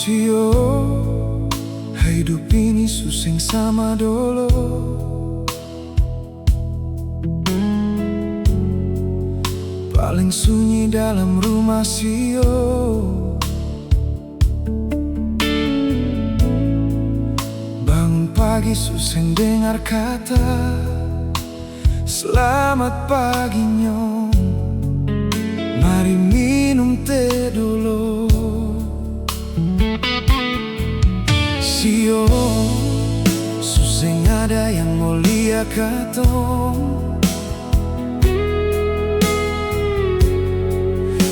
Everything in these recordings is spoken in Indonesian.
Sio, hidup ini susah sama dulu. Paling sunyi dalam rumah Sio. Bangun pagi susah dengar kata selamat pagi nyong. Mari minum teh dulu. Sio, suseng ada yang mulia katong.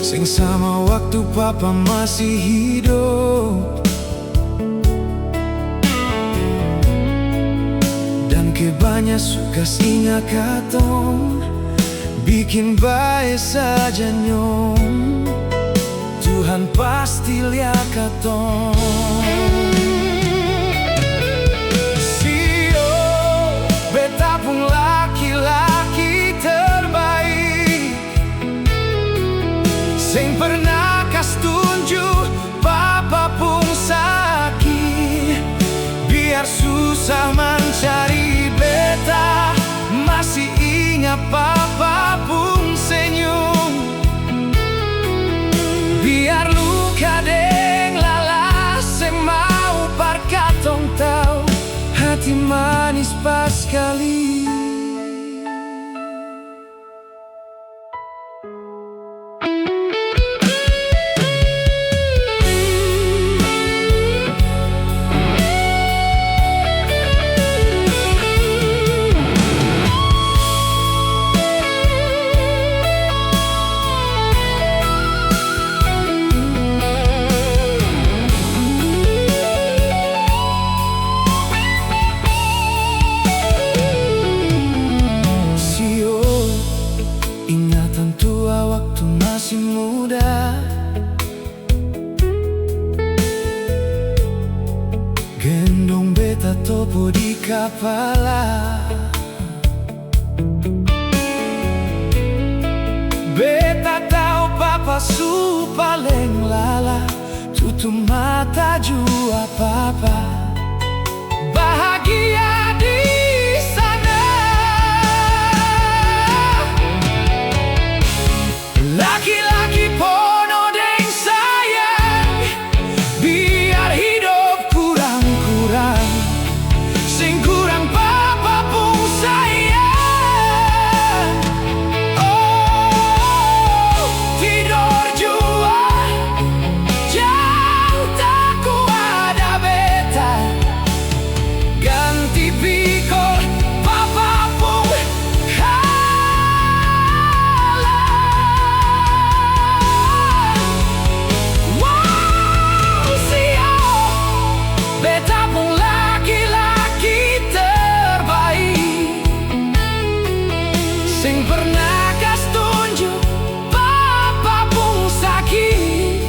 Sing sama waktu papa masih hidup. Dan kebanyak suka singa katong. Bikin baik saja nyong. Tuhan pasti lihat katong. Laki-laki terbaik sing pernah kas tunjuk papa pun sakit. Biar susah mencari beta, masih ingat papa pun senyum. Biar luka deng lala semau par katong tau hati manis pas kali. Waktu masih muda, gendong beta topo di kepala. Beta tahu papa su paling lala, tutup mata jua papa bahagia di laki-laki penuh deng sayang. Biar hidup kurang-kurang, sing kurang papa pun sayang. Oh, tidur jua jauh tak kuada beta. Ganti pikul papa pun sing pernah kas tunjuk papa pun sakit.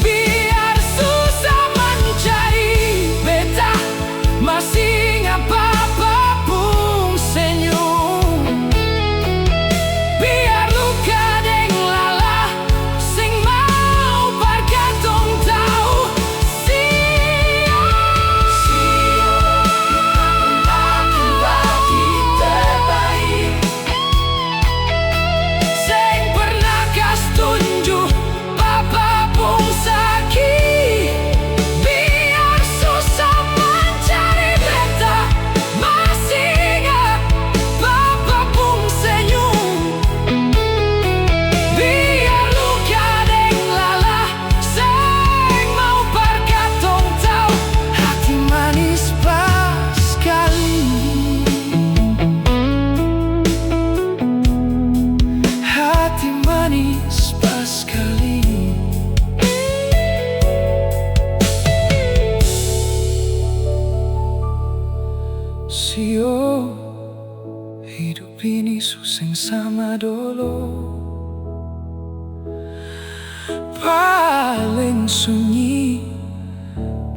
Biar susah mencari beta, masih ingat papa pun senyum. Biar luka deng lala sing mau par katong tau. Sio, laki-laki terbaik tunjuk papa pun sakit. Biar susah mencari beta, masih ingat papa pun senyum. Biar luka deng lala sing mau par katong tau hati manis pas kali. Hati manis pas kali. Sio, hidup ini susah sama dulu. Paling sunyi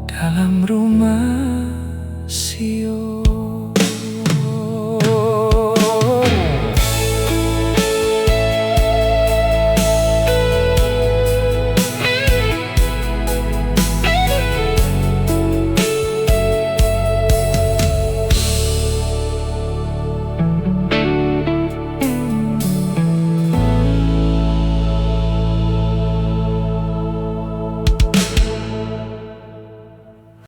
dalam rumah